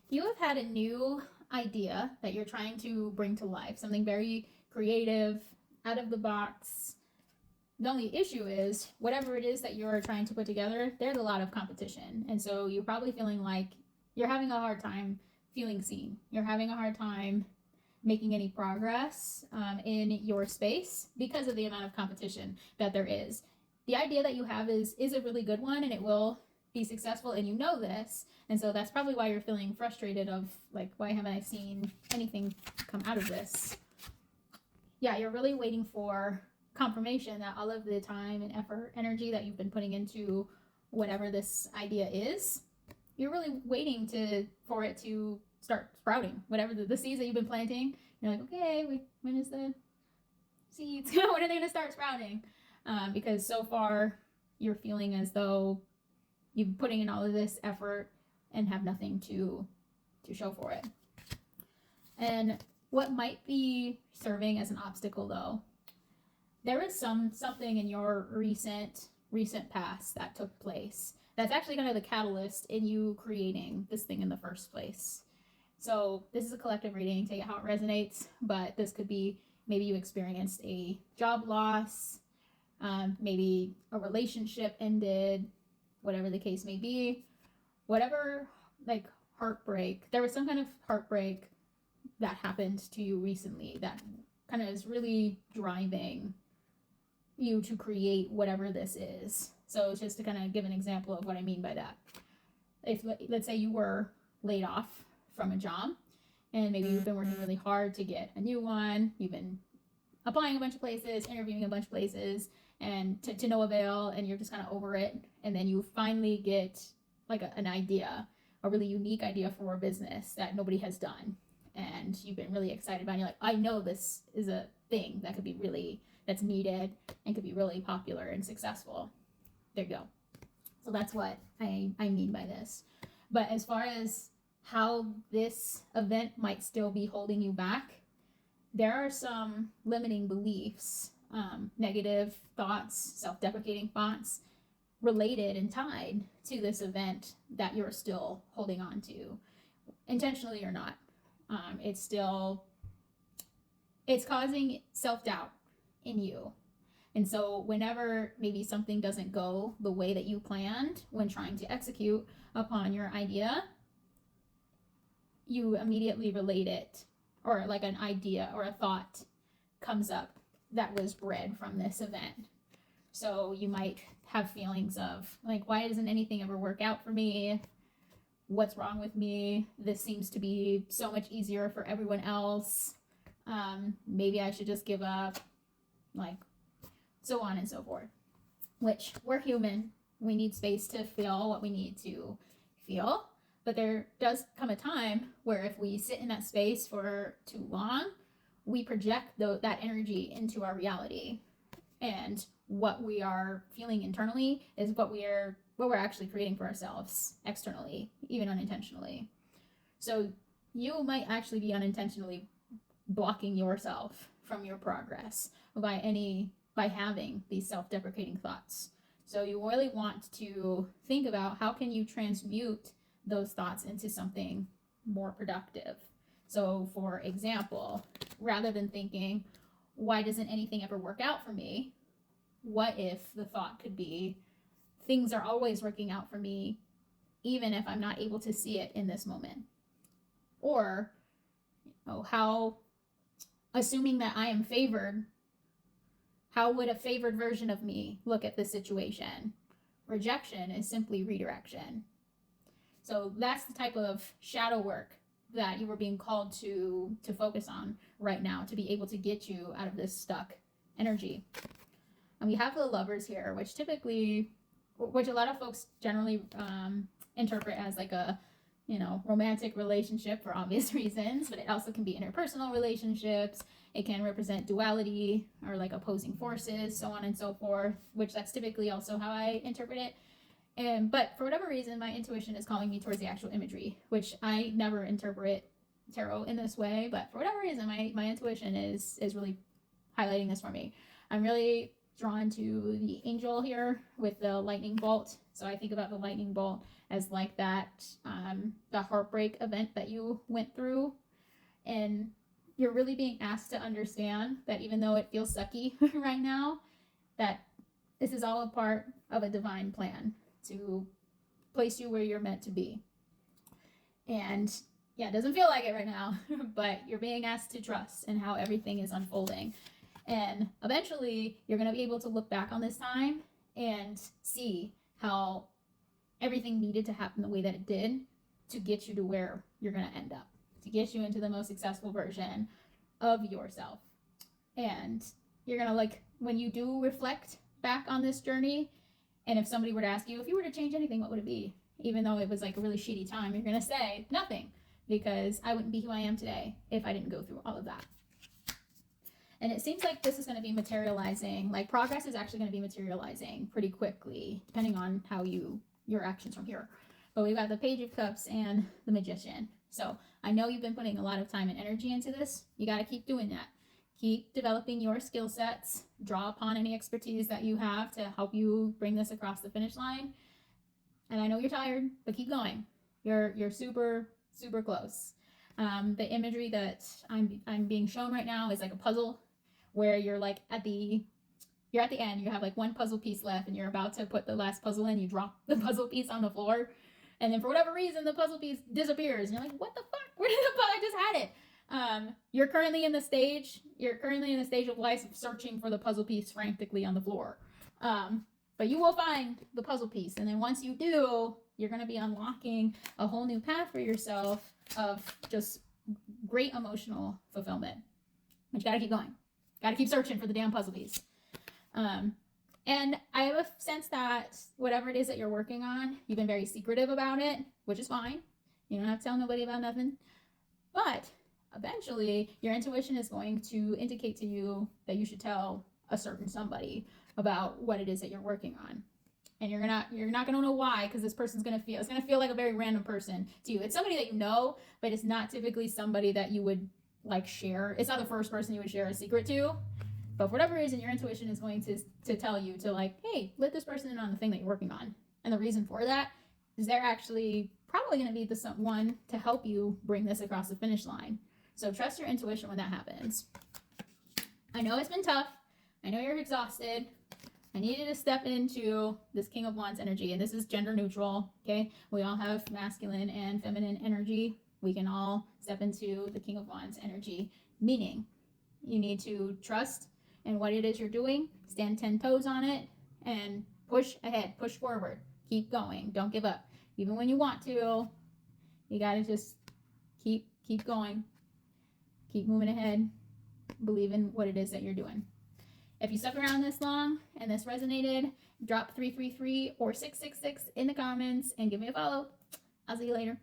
You have had a new idea that you're trying to bring to life, something very creative, out of the box. The only issue is, whatever it is that you're trying to put together, there's a lot of competition. And so you're probably feeling like you're having a hard time feeling seen. You're having a hard time making any progress in your space because of the amount of competition that there is. The idea that you have is a really good one, and it will be successful, and you know this, and so that's probably why you're feeling frustrated of like, why haven't I seen anything come out of this? Yeah, you're really waiting for confirmation that all of the time and effort, energy that you've been putting into whatever this idea is, you're really waiting for it to start sprouting. Whatever the seeds that you've been planting, you're like, okay, when is the seeds? When are they going to start sprouting? Because so far you're feeling as though you're putting in all of this effort and have nothing to show for it. And what might be serving as an obstacle, though, there is something in your recent past that took place that's actually kind of the catalyst in you creating this thing in the first place. So this is a collective reading, take it how it resonates, but this could be maybe you experienced a job loss, maybe a relationship ended, whatever the case may be, whatever, like heartbreak. There was some kind of heartbreak that happened to you recently that kind of is really driving you to create whatever this is. So just to kind of give an example of what I mean by that. If, let's say, you were laid off from a job, and maybe you've been working really hard to get a new one, you've been applying a bunch of places, interviewing a bunch of places, and to no avail, and you're just kind of over it, and then you finally get like an idea, a really unique idea for a business that nobody has done, and you've been really excited about it. You're like, I know this is a thing that could be really, that's needed and could be really popular and successful. There you go. So that's what I mean by this. But as far as how this event might still be holding you back, there are some limiting beliefs, negative thoughts, self-deprecating thoughts related and tied to this event that you're still holding on to, intentionally or not. It's causing self-doubt in you. And so whenever maybe something doesn't go the way that you planned when trying to execute upon your idea, you immediately relate it, or like an idea or a thought comes up that was bred from this event. So you might have feelings of like, why doesn't anything ever work out for me? What's wrong with me? This seems to be so much easier for everyone else. Maybe I should just give up, like, so on and so forth. Which, we're human. We need space to feel what we need to feel. But there does come a time where if we sit in that space for too long, we project that energy into our reality. And what we are feeling internally is what we're actually creating for ourselves externally, even unintentionally. So you might actually be unintentionally blocking yourself from your progress by having these self-deprecating thoughts. So you really want to think about how can you transmute those thoughts into something more productive. So for example, rather than thinking, why doesn't anything ever work out for me? What if the thought could be, things are always working out for me, even if I'm not able to see it in this moment? Or, how, assuming that I am favored, how would a favored version of me look at this situation? Rejection is simply redirection. So that's the type of shadow work that you were being called to focus on right now, to be able to get you out of this stuck energy. And we have the Lovers here, which a lot of folks generally interpret as like a, romantic relationship for obvious reasons, but it also can be interpersonal relationships. It can represent duality or like opposing forces, so on and so forth, which that's typically also how I interpret it. But for whatever reason, my intuition is calling me towards the actual imagery, which I never interpret tarot in this way, but for whatever reason, my intuition is really highlighting this for me. I'm really drawn to the angel here with the lightning bolt. So I think about the lightning bolt as like that, the heartbreak event that you went through. And you're really being asked to understand that even though it feels sucky right now, that this is all a part of a divine plan to place you where you're meant to be. And yeah, it doesn't feel like it right now, but you're being asked to trust in how everything is unfolding. And eventually, you're going to be able to look back on this time and see how everything needed to happen the way that it did to get you to where you're going to end up, to get you into the most successful version of yourself. And you're going to, like, when you do reflect back on this journey, and if somebody were to ask you, if you were to change anything, what would it be? Even though it was like a really shitty time, you're going to say nothing, because I wouldn't be who I am today if I didn't go through all of that. And it seems like this is going to be materializing, like progress is actually going to be materializing pretty quickly, depending on how your actions from here. But we've got the Page of Cups and the Magician. So I know you've been putting a lot of time and energy into this. You got to keep doing that. Keep developing your skill sets. Draw upon any expertise that you have to help you bring this across the finish line. And I know you're tired, but keep going. You're super, super close. The imagery that I'm being shown right now is like a puzzle where you're like at the end, you have like one puzzle piece left and you're about to put the last puzzle in, you drop the puzzle piece on the floor, and then for whatever reason the puzzle piece disappears and you're like, what the fuck, where did the fuck, I just had it. You're currently in the stage of life of searching for the puzzle piece frantically on the floor, but you will find the puzzle piece, and then once you do, you're going to be unlocking a whole new path for yourself of just great emotional fulfillment. But you got to keep going. Got to keep searching for the damn puzzle piece. And I have a sense that whatever it is that you're working on, you've been very secretive about it, which is fine. You don't have to tell nobody about nothing. But eventually, your intuition is going to indicate to you that you should tell a certain somebody about what it is that you're working on. And you're not gonna know why, because this person's gonna feel like a very random person to you. It's somebody that you know, but it's not typically somebody that you would like share. It's not the first person you would share a secret to. But for whatever reason, your intuition is going to tell you to, like, hey, let this person in on the thing that you're working on. And the reason for that is they're actually probably going to be the one to help you bring this across the finish line. So trust your intuition when that happens. I know it's been tough. I know you're exhausted. I need you to step into this King of Wands energy. And this is gender neutral, okay? We all have masculine and feminine energy. We can all step into the King of Wands energy, meaning you need to trust in what it is you're doing, stand 10 toes on it, and push ahead, push forward, keep going, don't give up. Even when you want to, you gotta just keep going, keep moving ahead, believe in what it is that you're doing. If you stuck around this long and this resonated, drop 333 or 666 in the comments and give me a follow. I'll see you later.